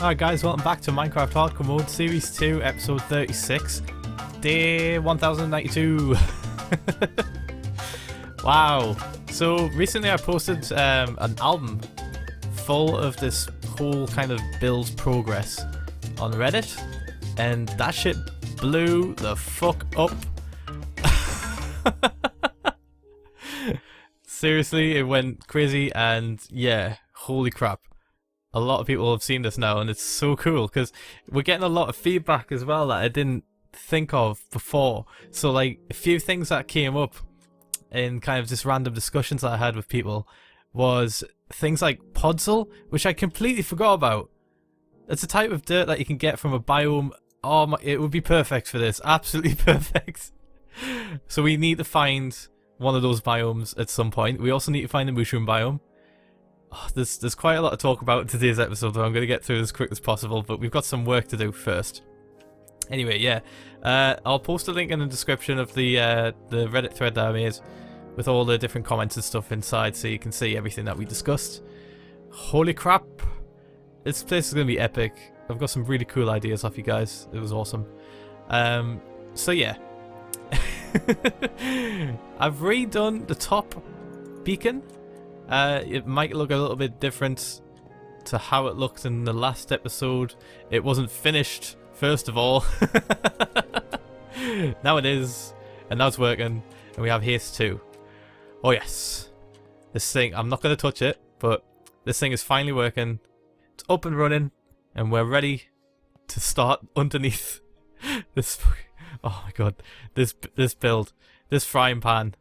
Alright guys, welcome back to Minecraft Hardcore Mode Series 2, Episode 36, Day 1092. Wow. So recently I posted an album full of this whole kind of build progress on Reddit, and that shit blew the fuck up. Seriously, it went crazy, and yeah, holy crap. A lot of people have seen this now, and it's so cool because we're getting a lot of feedback as well that I didn't think of before. So like a few things that came up in kind of just random discussions that I had with people was things like podzol, which I completely forgot about. It's a type of dirt that you can get from a biome. Oh my, it would be perfect for this. Absolutely perfect. So we need to find one of those biomes at some point. We also need to find the mushroom biome. Oh, there's quite a lot to talk about in today's episode, though I'm going to get through as quick as possible, but we've got some work to do first. Anyway, yeah, I'll post a link in the description of the Reddit thread that I made with all the different comments and stuff inside, so you can see everything that we discussed. Holy crap, this place is going to be epic. I've got some really cool ideas off you guys. It was awesome. So yeah, I've redone the top beacon. It might look a little bit different to how it looked in the last episode. It wasn't finished, first of all. Now it is, and now it's working, and we have haste too. Oh yes. This thing, I'm not going to touch it, but this thing is finally working. It's up and running, and we're ready to start underneath this. Oh my god. This build, this frying pan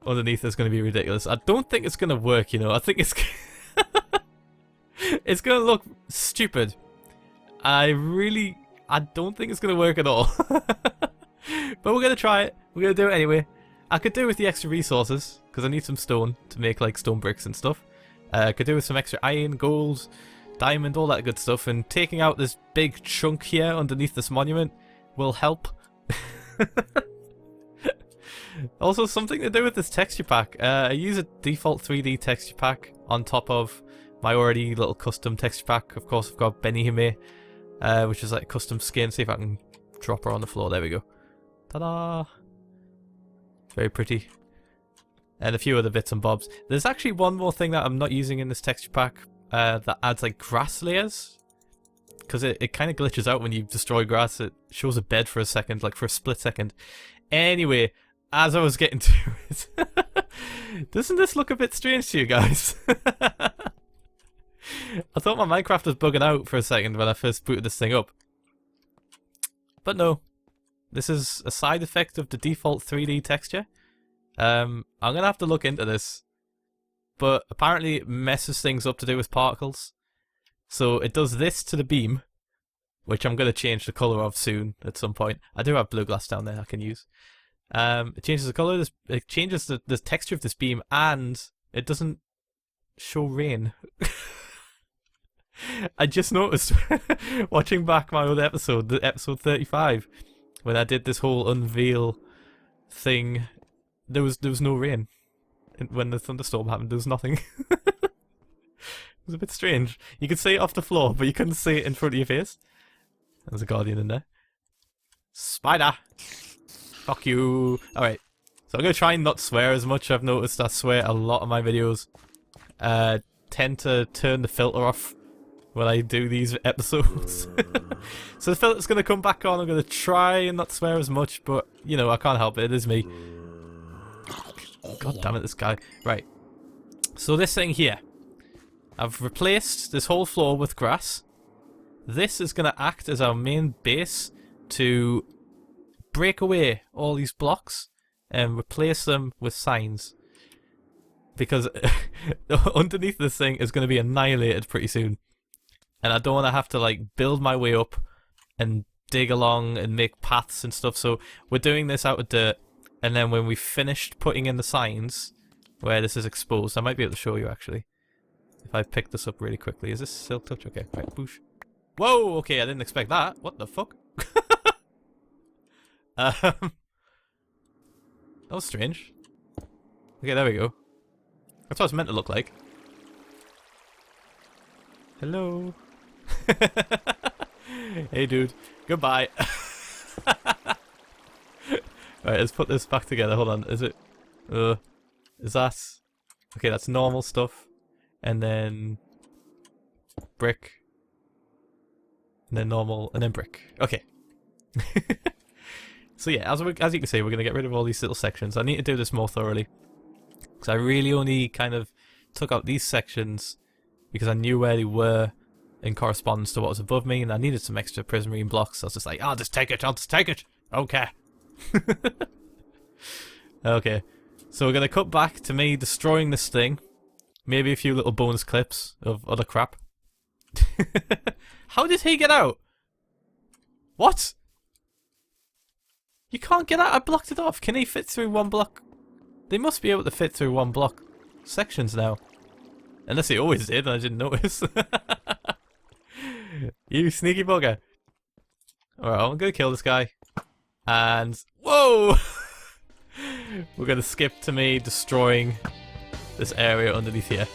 underneath is going to be ridiculous. I don't think it's going to work, you know. I think it's it's going to look stupid. I don't think it's going to work at all. But we're going to try it. We're going to do it anyway. I could do with the extra resources because I need some stone to make like stone bricks and stuff. I could do with some extra iron, gold, diamond, all that good stuff, and taking out this big chunk here underneath this monument will help. Also, something to do with this texture pack. I use a default 3D texture pack on top of my already little custom texture pack. Of course, I've got Benihime, which is like a custom skin. See if I can drop her on the floor. There we go. Ta-da! Very pretty. And a few other bits and bobs. There's actually one more thing that I'm not using in this texture pack that adds like grass layers. Because it kind of glitches out when you destroy grass. It shows a bed for a second, like for a split second. Anyway, as I was getting to it, doesn't this look a bit strange to you guys? I thought my Minecraft was bugging out for a second when I first booted this thing up. But no, this is a side effect of the default 3D texture. I'm going to have to look into this. But apparently it messes things up to do with particles. So it does this to the beam, which I'm going to change the colour of soon at some point. I do have blue glass down there I can use. It changes the colour, it changes the texture of this beam, and it doesn't show rain. I just noticed watching back my other episode, the episode 35, when I did this whole unveil thing, there was no rain. When the thunderstorm happened, there was nothing. It was a bit strange. You could see it off the floor, but you couldn't see it in front of your face. There's a guardian in there. Spider! Fuck you. Alright. So I'm going to try and not swear as much. I've noticed I swear a lot of my videos tend to turn the filter off when I do these episodes. So the filter's going to come back on. I'm going to try and not swear as much, but, you know, I can't help it. It is me. God damn it, this guy. Right. So this thing here. I've replaced this whole floor with grass. This is going to act as our main base to break away all these blocks and replace them with signs, because underneath this thing is going to be annihilated pretty soon, and I don't want to have to like build my way up and dig along and make paths and stuff. So we're doing this out of dirt, and then when we've finished putting in the signs where this is exposed, I might be able to show you actually if I pick this up really quickly. Is this silk touch? Okay, right, boosh. Whoa, okay, I didn't expect that. What the fuck? That was strange. Okay, there we go. That's what it's meant to look like. Hello. Hey dude, goodbye. Alright, let's put this back together. Hold on, is it... is that... Okay, that's normal stuff. And then... brick. And then normal, and then brick. Okay. So yeah, as you can see, we're going to get rid of all these little sections. I need to do this more thoroughly. Because I really only kind of took out these sections because I knew where they were in correspondence to what was above me, and I needed some extra prismarine blocks. So I was just like, I'll just take it, Okay. Okay. So we're going to cut back to me destroying this thing. Maybe a few little bonus clips of other crap. How did he get out? What? You can't get out. I blocked it off. Can he fit through one block? They must be able to fit through one block sections now. Unless he always did and I didn't notice. You sneaky bugger. Alright, I'm gonna kill this guy. And... whoa! We're gonna skip to me destroying this area underneath here.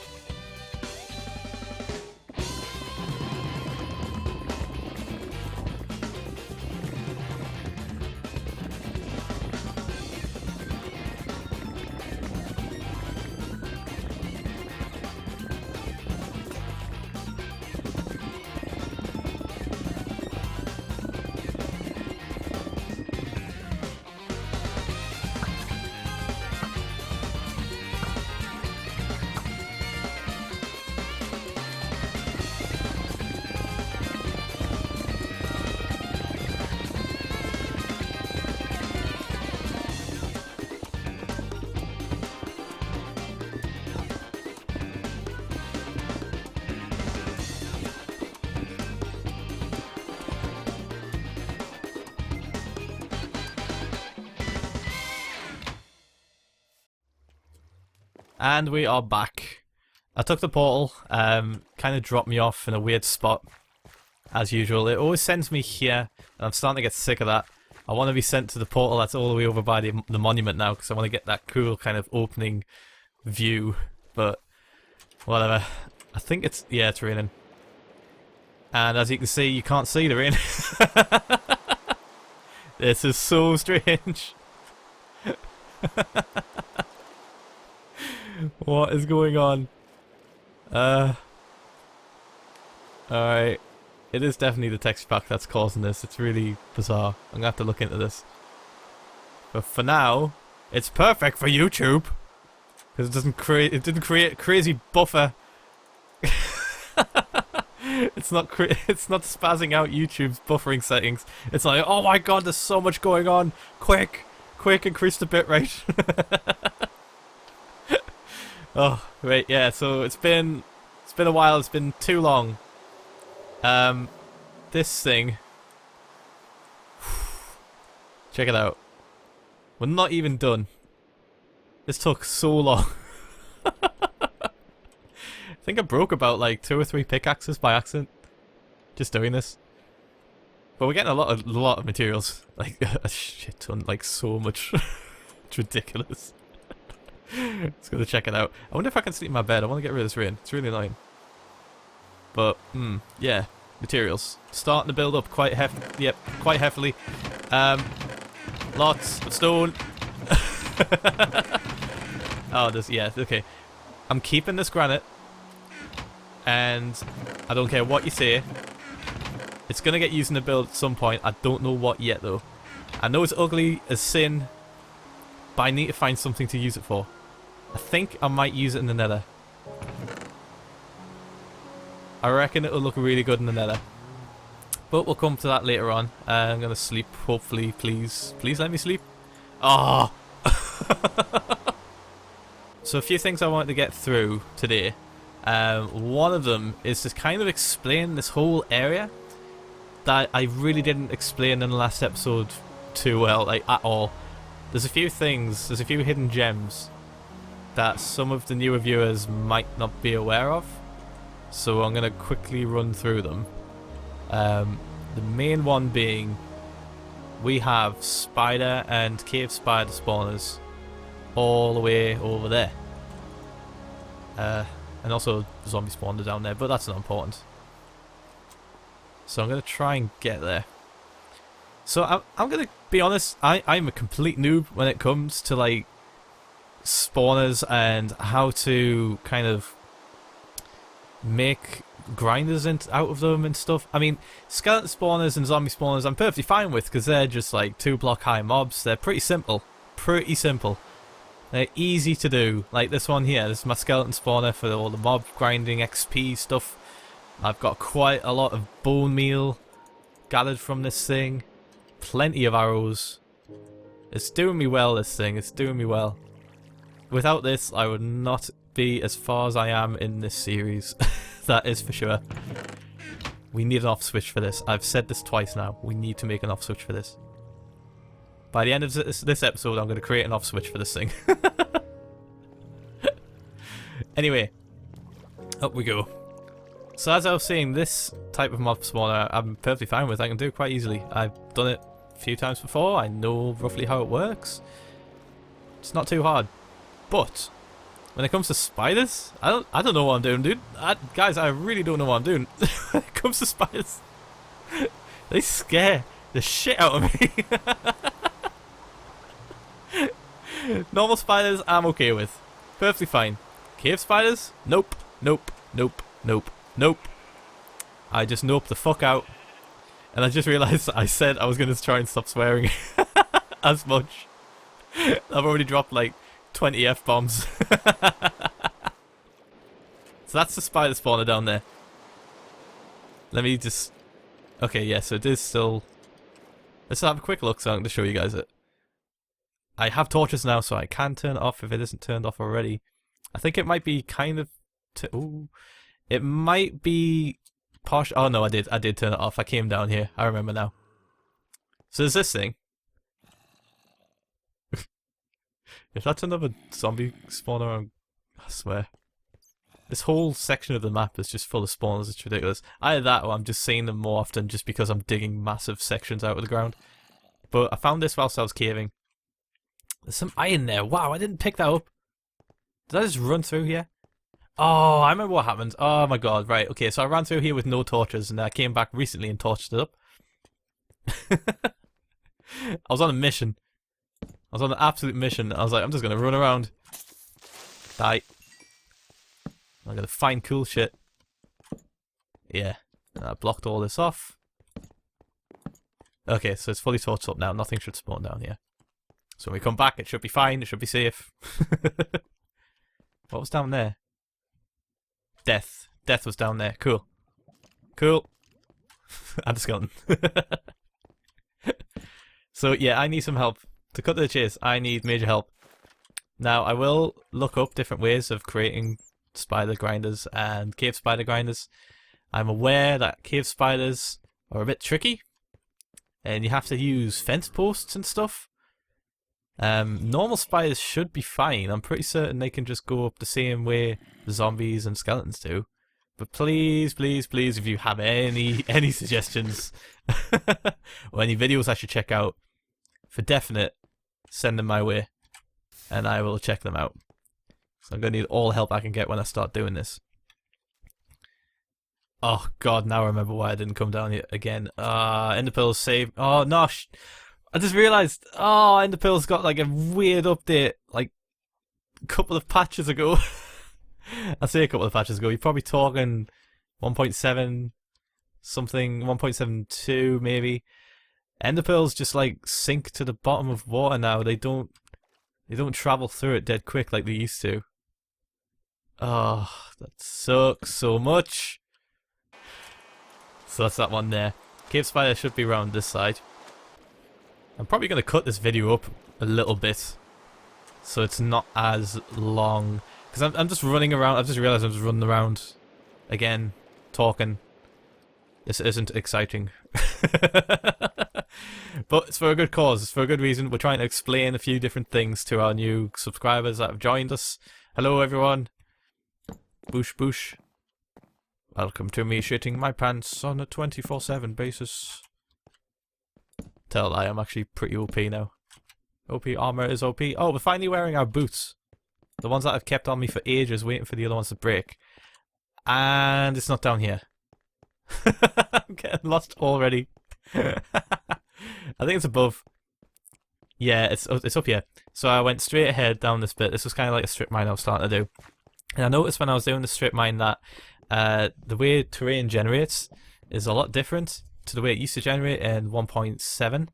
And we are back. I took the portal, kind of dropped me off in a weird spot, as usual. It always sends me here, and I'm starting to get sick of that. I want to be sent to the portal that's all the way over by the monument now, because I want to get that cool kind of opening view, but whatever. I think it's, yeah, it's raining. And as you can see, you can't see the rain. This is so strange. What is going on? Alright. It is definitely the texture pack that's causing this. It's really bizarre. I'm gonna have to look into this. But for now, it's perfect for YouTube. Because it didn't create crazy buffer. It's not spazzing out YouTube's buffering settings. It's like, oh my god, there's so much going on. Quick, increase the bitrate. Oh, wait, yeah, so it's been a while, it's been too long. This thing. Check it out. We're not even done. This took so long. I think I broke about like 2 or 3 pickaxes by accident. Just doing this. But we're getting a lot of materials. Like a shit ton, like so much. It's ridiculous. Let's go to check it out. I wonder if I can sleep in my bed. I want to get rid of this rain. It's really annoying. But, yeah. Materials. Starting to build up quite quite heavily. Lots of stone. Oh, yeah, okay. I'm keeping this granite. And I don't care what you say. It's going to get used in the build at some point. I don't know what yet, though. I know it's ugly as sin. But I need to find something to use it for. I think I might use it in the nether. I reckon it'll look really good in the nether. But we'll come to that later on. I'm going to sleep, hopefully. Please let me sleep. Oh! So a few things I wanted to get through today. One of them is to kind of explain this whole area that I really didn't explain in the last episode too well, like at all. There's a few things, there's a few hidden gems that some of the newer viewers might not be aware of. So I'm going to quickly run through them. The main one being, we have spider and cave spider spawners all the way over there. And also zombie spawner down there, but that's not important. So I'm going to try and get there. So I'm going to be honest, I'm a complete noob when it comes to like spawners and how to kind of make grinders out of them and stuff. I mean, skeleton spawners and zombie spawners I'm perfectly fine with because they're just like 2-block high mobs. They're pretty simple. Pretty simple. They're easy to do. Like this one here, this is my skeleton spawner for all the mob grinding XP stuff. I've got quite a lot of bone meal gathered from this thing. Plenty of arrows. It's doing me well, this thing. It's doing me well. Without this, I would not be as far as I am in this series. That is for sure. We need an off switch for this. I've said this twice now. We need to make an off switch for this. By the end of this episode, I'm going to create an off switch for this thing. Anyway, up we go. So as I was saying, this type of mob spawner I'm perfectly fine with. I can do it quite easily. I've done it a few times before. I know roughly how it works. It's not too hard. But when it comes to spiders, I don't know what I'm doing, dude. Guys, I really don't know what I'm doing. When it comes to spiders, they scare the shit out of me. Normal spiders, I'm okay with. Perfectly fine. Cave spiders? Nope. Nope. Nope. Nope. Nope. I just nope the fuck out. And I just realised I said I was going to try and stop swearing as much. I've already dropped like 20 F-bombs. So that's the spider spawner down there. Let me just... Okay, yeah, so it is still... Let's have a quick look so I can show you guys it. I have torches now, so I can turn it off if it isn't turned off already. I think it might be kind of... Ooh. It might be... partial. Oh no, I did turn it off. I came down here. I remember now. So there's this thing. If that's another zombie spawner, I swear. This whole section of the map is just full of spawners, it's ridiculous. Either that or I'm just seeing them more often just because I'm digging massive sections out of the ground. But I found this whilst I was caving. There's some iron there. Wow, I didn't pick that up. Did I just run through here? Oh, I remember what happened. Oh my god, right. Okay, so I ran through here with no torches and I came back recently and torched it up. I was on a mission. I was on an absolute mission. I was like, I'm just going to run around. Die. I'm going to find cool shit. Yeah. And I blocked all this off. Okay, so it's fully torched up now. Nothing should spawn down here. So when we come back, it should be fine. It should be safe. What was down there? Death. Death was down there. Cool. Cool. And a skeleton. So yeah, I need some help. To cut to the chase, I need major help. Now, I will look up different ways of creating spider grinders and cave spider grinders. I'm aware that cave spiders are a bit tricky, and you have to use fence posts and stuff. Normal spiders should be fine. I'm pretty certain they can just go up the same way the zombies and skeletons do. But please, please, please, if you have any suggestions or any videos I should check out, for definite, send them my way, and I will check them out. So I'm going to need all the help I can get when I start doing this. Oh god, now I remember why I didn't come down here again. Enderpearls saved. Oh no, I just realised. Oh, Enderpearls got like a weird update, like a couple of patches ago. I say a couple of patches ago. You're probably talking 1.7 something, 1.72 maybe. Enderpearls just like sink to the bottom of water now. They don't travel through it dead quick like they used to. Oh, that sucks so much. So that's that one there. Cave spider should be around this side. I'm probably going to cut this video up a little bit so it's not as long. Because I'm just running around. I've just realised I'm just running around again, talking. This isn't exciting. But it's for a good cause. It's for a good reason. We're trying to explain a few different things to our new subscribers that have joined us. Hello everyone. Boosh boosh. Welcome to me shitting my pants on a 24/7 basis. Tell I am actually pretty OP now. OP armor is OP. Oh, we're finally wearing our boots. The ones that I've kept on me for ages, waiting for the other ones to break. And it's not down here. I'm getting lost already. I think it's above. Yeah, it's up here. So I went straight ahead down this bit. This was kind of like a strip mine I was starting to do. And I noticed when I was doing the strip mine that the way terrain generates is a lot different to the way it used to generate in 1.7.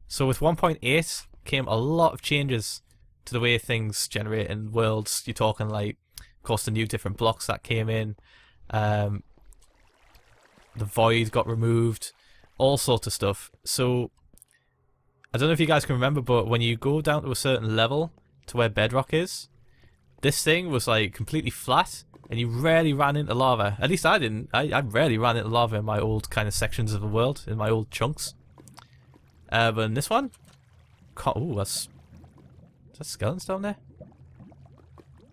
So with 1.8 came a lot of changes to the way things generate in worlds. You're talking like, of course, the new different blocks that came in. The void got removed. All sorts of stuff. So I don't know if you guys can remember, but when you go down to a certain level to where bedrock is, this thing was like completely flat and you rarely ran into lava. At least I didn't. I rarely ran into lava in my old kind of sections of the world, in my old chunks. But in this one, ooh, is that skeletons down there?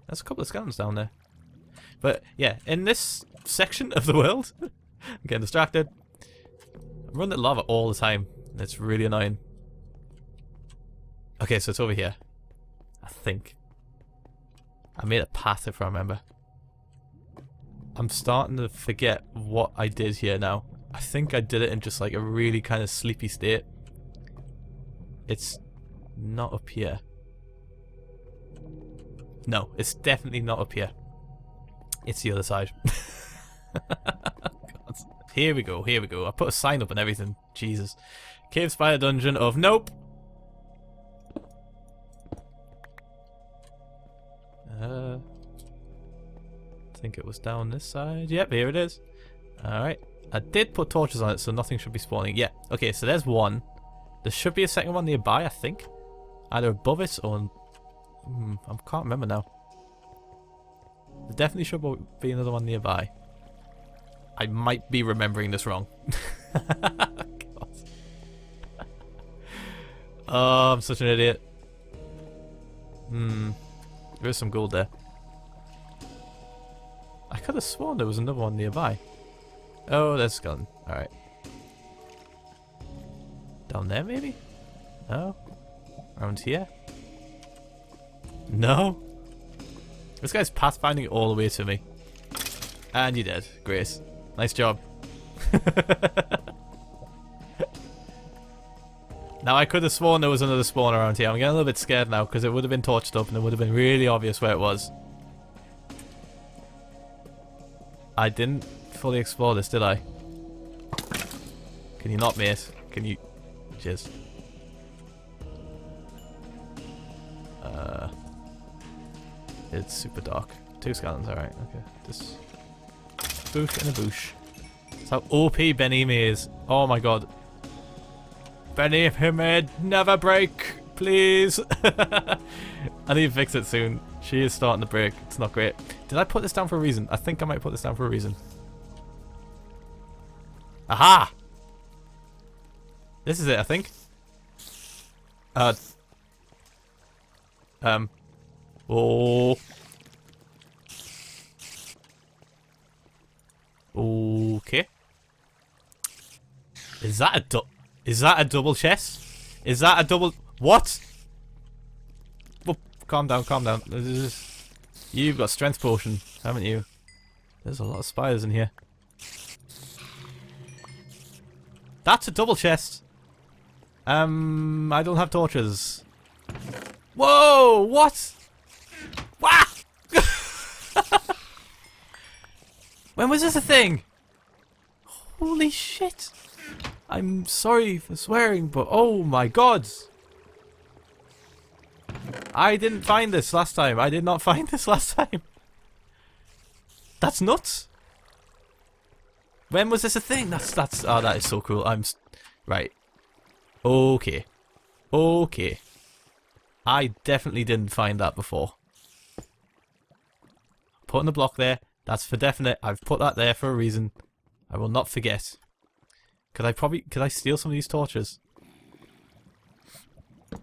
There's a couple of skeletons down there. But yeah, in this section of the world, I'm getting distracted. I'm running into lava all the time. It's really annoying. Okay, so it's over here. I think. I made a path if I remember. I'm starting to forget what I did here now. I think I did it in just like a really kind of sleepy state. It's not up here. No, it's definitely not up here. It's the other side. God. Here we go, here we go. I put a sign up and everything. Jesus. Cave Spider Dungeon of Nope. I think it was down this side. Yep, here it is. Alright. I did put torches on it, so nothing should be spawning. Yeah. Okay, so there's one. There should be a second one nearby, I think. Either above it or... I can't remember now. There definitely should be another one nearby. I might be remembering this wrong. God. Oh, I'm such an idiot. There is some gold there. I could have sworn there was another one nearby. Oh, there's a skeleton. Alright. Down there, maybe? No? Around here? No? This guy's pathfinding all the way to me. And you're dead. Grace. Nice job. Now, I could have sworn there was another spawn around here. I'm getting a little bit scared now because it would have been torched up and it would have been really obvious where it was. I didn't fully explore this, did I? Can you not, mate? Can you... Cheers. It's super dark. 2 skeletons, alright, okay. Just... Boosh and a boosh. That's how OP Benime is. Oh my god. Benime, never break! Please! I need to fix it soon. She is starting to break. It's not great. Did I put this down for a reason? I think I might put this down for a reason. Aha! This is it, I think. Oh. Okay. Is that a double chest? Is that a double... What? Well, calm down, calm down. You've got strength potion, haven't you? There's a lot of spiders in here. That's a double chest. I don't have torches. Whoa! What? Wah! When was this a thing? Holy shit! I'm sorry for swearing, but oh my god! I didn't find this last time. I did not find this last time. That's nuts. When was this a thing? Oh, that is so cool. Right. Okay. Okay. I definitely didn't find that before. Putting the block there. That's for definite. I've put that there for a reason. I will not forget. Could I steal some of these torches? I'm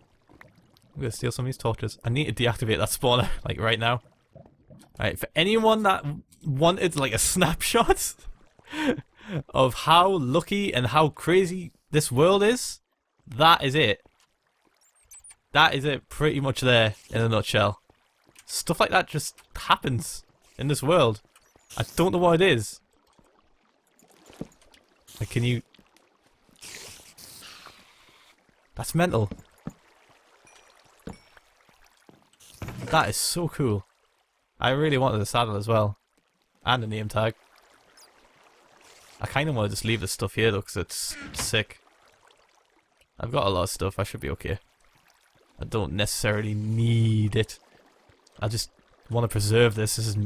gonna steal some of these torches. I need to deactivate that spawner, like right now. Alright, for anyone that wanted like a snapshot of how lucky and how crazy this world is, that is it. That is it pretty much there in a nutshell. Stuff like that just happens in this world. I don't know what it is. Like, can you... That's mental. That is so cool. I really wanted a saddle as well. And a name tag. I kind of want to just leave this stuff here though, because it's sick. I've got a lot of stuff, I should be okay. I don't necessarily need it. I just want to preserve this. This is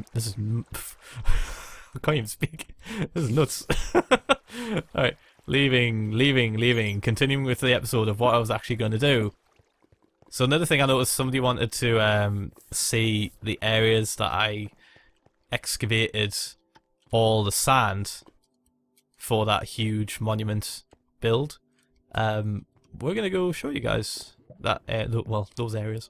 I can't even speak. This is nuts. Alright, leaving. Continuing with the episode of what I was actually going to do. So another thing I noticed, somebody wanted to see the areas that I excavated all the sand for that huge monument build. We're going to go show you guys that, well, those areas.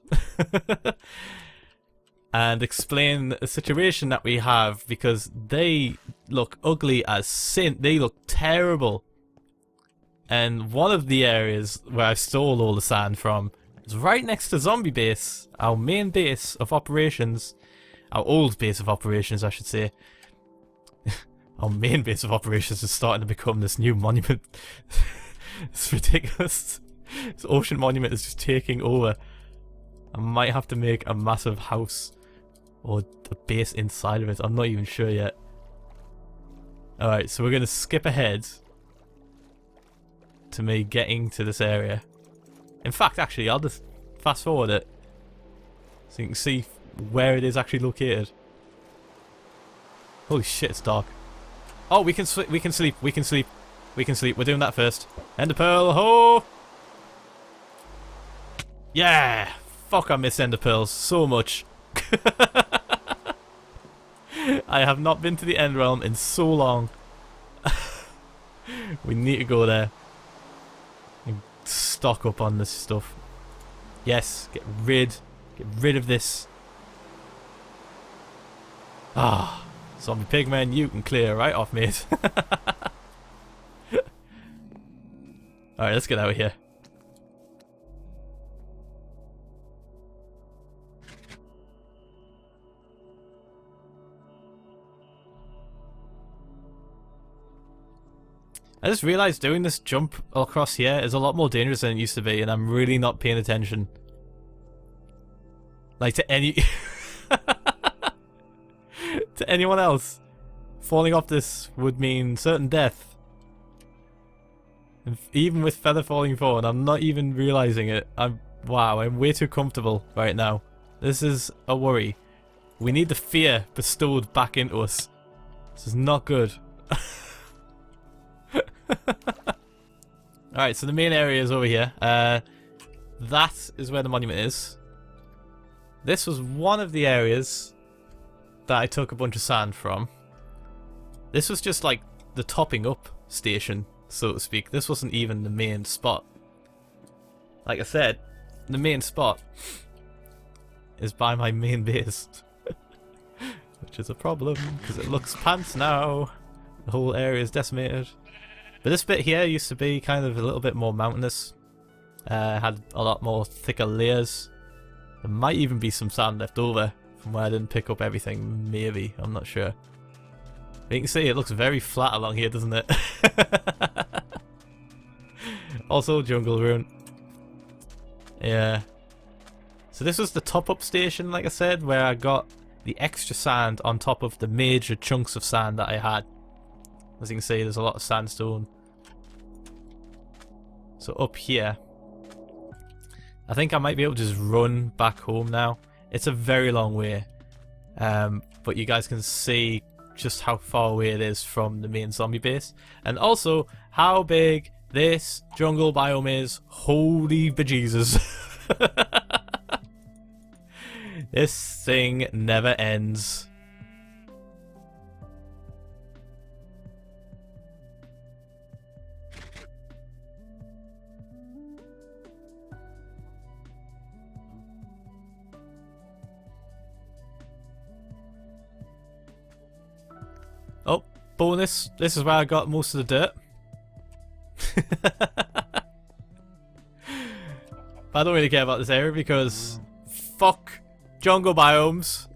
And explain the situation that we have, because they look ugly as sin. They look terrible. And one of the areas where I stole all the sand from is right next to Zombie Base, our main base of operations. Our old base of operations, I should say. Our main base of operations is starting to become this new monument. It's ridiculous. This ocean monument is just taking over. I might have to make a massive house or a base inside of it. I'm not even sure yet. Alright, so we're going to skip ahead to me getting to this area. In fact, actually, I'll just fast forward it so you can see where it is actually located. Holy shit, it's dark. Oh, we can sleep. We're doing that first. Ender pearl, ho! Yeah! Fuck, I miss ender pearls so much. I have not been to the end realm in so long. We need to go there and stock up on this stuff. Yes, get rid of this. Ah, zombie pigman, you can clear right off, mate. Alright, let's get out of here. I just realised doing this jump across here is a lot more dangerous than it used to be, and I'm really not paying attention. Like, to any... to anyone else, falling off this would mean certain death. Even with feather falling forward, I'm not even realising it. Wow, I'm way too comfortable right now. This is a worry. We need the fear bestowed back into us. This is not good. Alright, so the main area is over here. That is where the monument is. This was one of the areas that I took a bunch of sand from. This was just like the topping up station, so to speak. This wasn't even the main spot. Like I said, the main spot is by my main base. Which is a problem, because it looks pants now. The whole area is decimated. But this bit here used to be kind of a little bit more mountainous. Had a lot more thicker layers. There might even be some sand left over from where I didn't pick up everything, maybe. I'm not sure. But you can see it looks very flat along here, doesn't it? Also, jungle rune. Yeah. So this was the top-up station, like I said, where I got the extra sand on top of the major chunks of sand that I had. As you can see, there's a lot of sandstone. So up here, I think I might be able to just run back home now. It's a very long way, but you guys can see just how far away it is from the main zombie base, and also how big this jungle biome is. Holy bejesus. This thing never ends. Oh, bonus. This is where I got most of the dirt. But I don't really care about this area because fuck jungle biomes.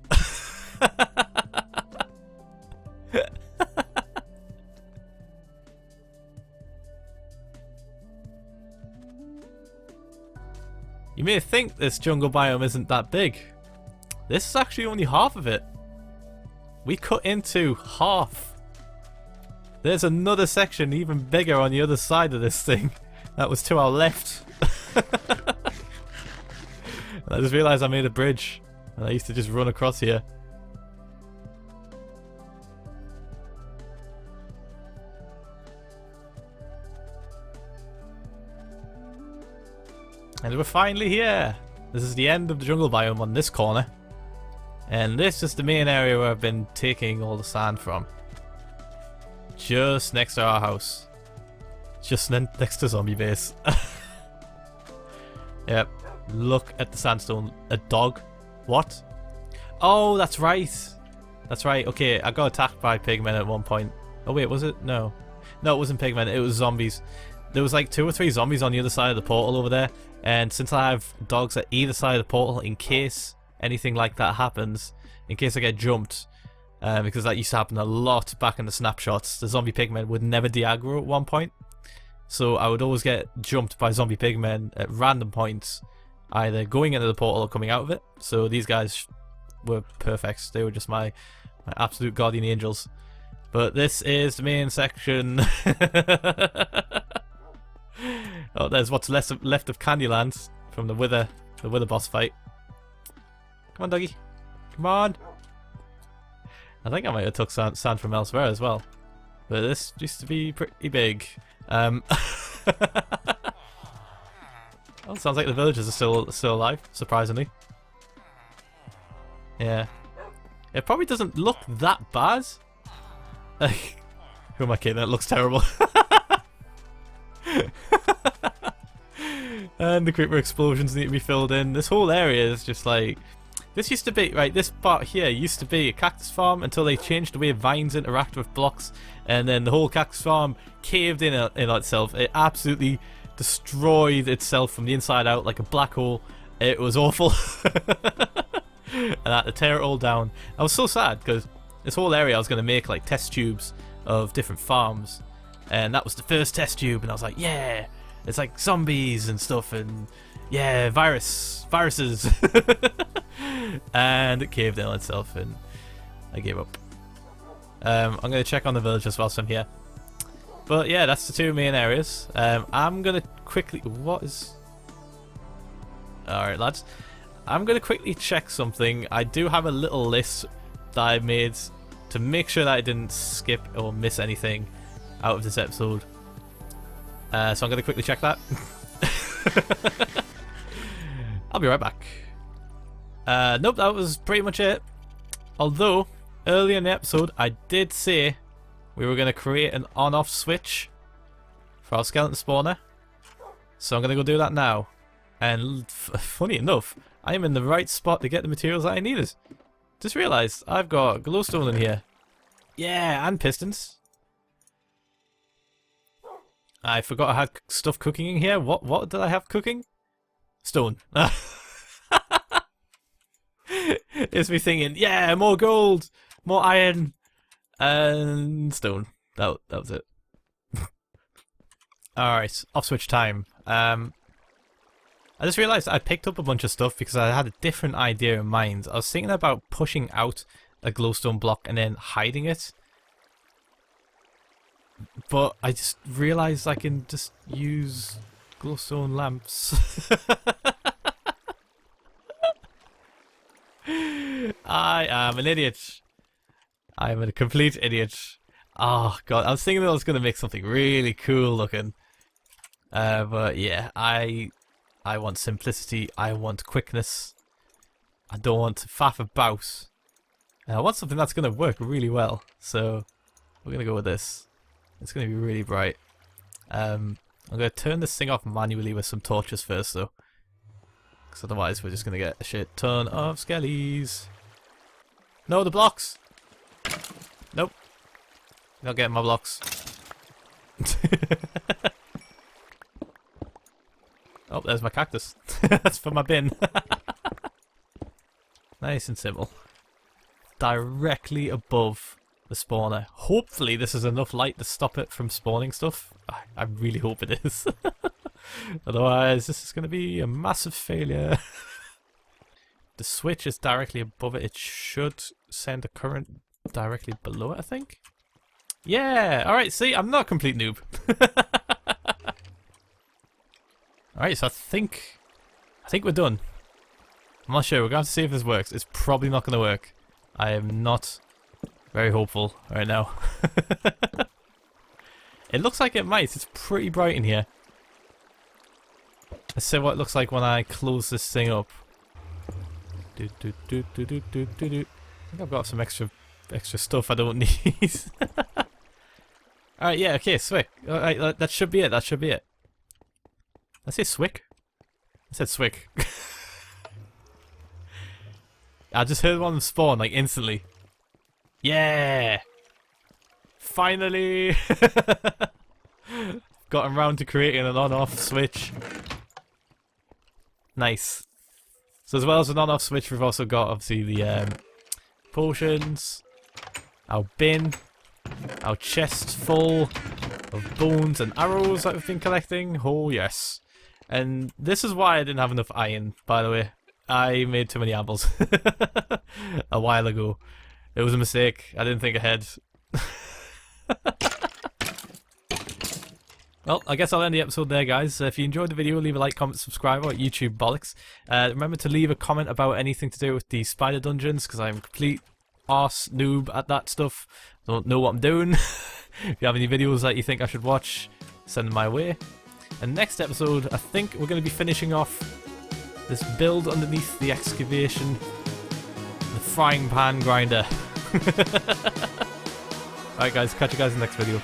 You may think this jungle biome isn't that big. This is actually only half of it. We cut into half. There's another section even bigger on the other side of this thing. That was to our left. I just realised I made a bridge. And I used to just run across here. And we're finally here. This is the end of the jungle biome on this corner. And this is the main area where I've been taking all the sand from. Just next to our house. Just next to zombie base. Yep. Look at the sandstone. A dog. What? Oh, that's right. That's right. Okay, I got attacked by pigmen at one point. Oh wait, was it? No. No, it wasn't pigmen. It was zombies. There was like 2 or 3 zombies on the other side of the portal over there. And since I have dogs at either side of the portal, in case anything like that happens, in case I get jumped, because that used to happen a lot back in the snapshots, the zombie pigmen would never de-aggro at one point. So I would always get jumped by zombie pigmen at random points, either going into the portal or coming out of it. So these guys were perfect. They were just my absolute guardian angels. But this is the main section. Oh, there's what's left of Candyland from the Wither boss fight. Come on, doggy. Come on. I think I might have took sand from elsewhere as well. But this used to be pretty big. Oh, sounds like the villagers are still alive, surprisingly. Yeah. It probably doesn't look that bad. Who am I kidding? That looks terrible. And the creeper explosions need to be filled in. This whole area is just like... This used to be, right, this part here used to be a cactus farm until they changed the way vines interact with blocks. And then the whole cactus farm caved in itself. It absolutely destroyed itself from the inside out like a black hole. It was awful. And I had to tear it all down. I was so sad because this whole area I was going to make like test tubes of different farms. And that was the first test tube. And I was like, yeah, it's like zombies and stuff. And yeah, viruses. And it caved in on itself and I gave up. I'm going to check on the villagers whilst I'm here. But yeah, that's the 2 main areas. I'm going to quickly... What is... Alright, lads. I'm going to quickly check something. I do have a little list that I made to make sure that I didn't skip or miss anything out of this episode. So I'm going to quickly check that. I'll be right back. Nope, that was pretty much it. Although, earlier in the episode, I did say we were going to create an on-off switch for our skeleton spawner. So I'm going to go do that now. And funny enough, I am in the right spot to get the materials that I needed. Just realised I've got glowstone in here. Yeah, and pistons. I forgot I had stuff cooking in here. What did I have cooking? Stone. It's me thinking, yeah, more gold, more iron, and stone. That was it. Alright, off switch time. I just realised I picked up a bunch of stuff because I had a different idea in mind. I was thinking about pushing out a glowstone block and then hiding it. But I just realised I can just use glowstone lamps. I am an idiot. I am a complete idiot. Oh god, I was thinking that I was going to make something really cool looking. But yeah, I want simplicity, I want quickness. I don't want to faff about. I want something that's going to work really well. So we're going to go with this. It's going to be really bright. I'm going to turn this thing off manually with some torches first though. Because otherwise we're just going to get a shit ton of skellies. No, the blocks! Nope. Not getting my blocks. Oh, there's my cactus. That's for my bin. Nice and simple. Directly above the spawner. Hopefully this is enough light to stop it from spawning stuff. I really hope it is. Otherwise, this is going to be a massive failure. The switch is directly above it. It should send a current directly below it, I think. Yeah! Alright, see, I'm not a complete noob. Alright, so I think we're done. I'm not sure. We're going to have to see if this works. It's probably not going to work. I am not very hopeful right now. It looks like it might. It's pretty bright in here. Let's see what it looks like when I close this thing up. I think I've got some extra stuff I don't need. Alright, yeah, okay, Swick. Alright, that should be it. That should be it. Did I say Swick? I said Swick. I just heard one spawn, like, instantly. Yeah! Finally! Gotten round to creating an on-off switch. Nice. So as well as an on-off switch, we've also got, obviously, the potions, our bin, our chest full of bones and arrows that we've been collecting. Oh, yes. And this is why I didn't have enough iron, by the way. I made too many apples a while ago. It was a mistake. I didn't think ahead. Well, I guess I'll end the episode there, guys. If you enjoyed the video, leave a like, comment, subscribe, or YouTube bollocks. Remember to leave a comment about anything to do with the spider dungeons, because I'm a complete arse noob at that stuff. Don't know what I'm doing. If you have any videos that you think I should watch, send them my way. And next episode, I think we're going to be finishing off this build underneath the excavation, the frying pan grinder. Alright guys, catch you guys in the next video.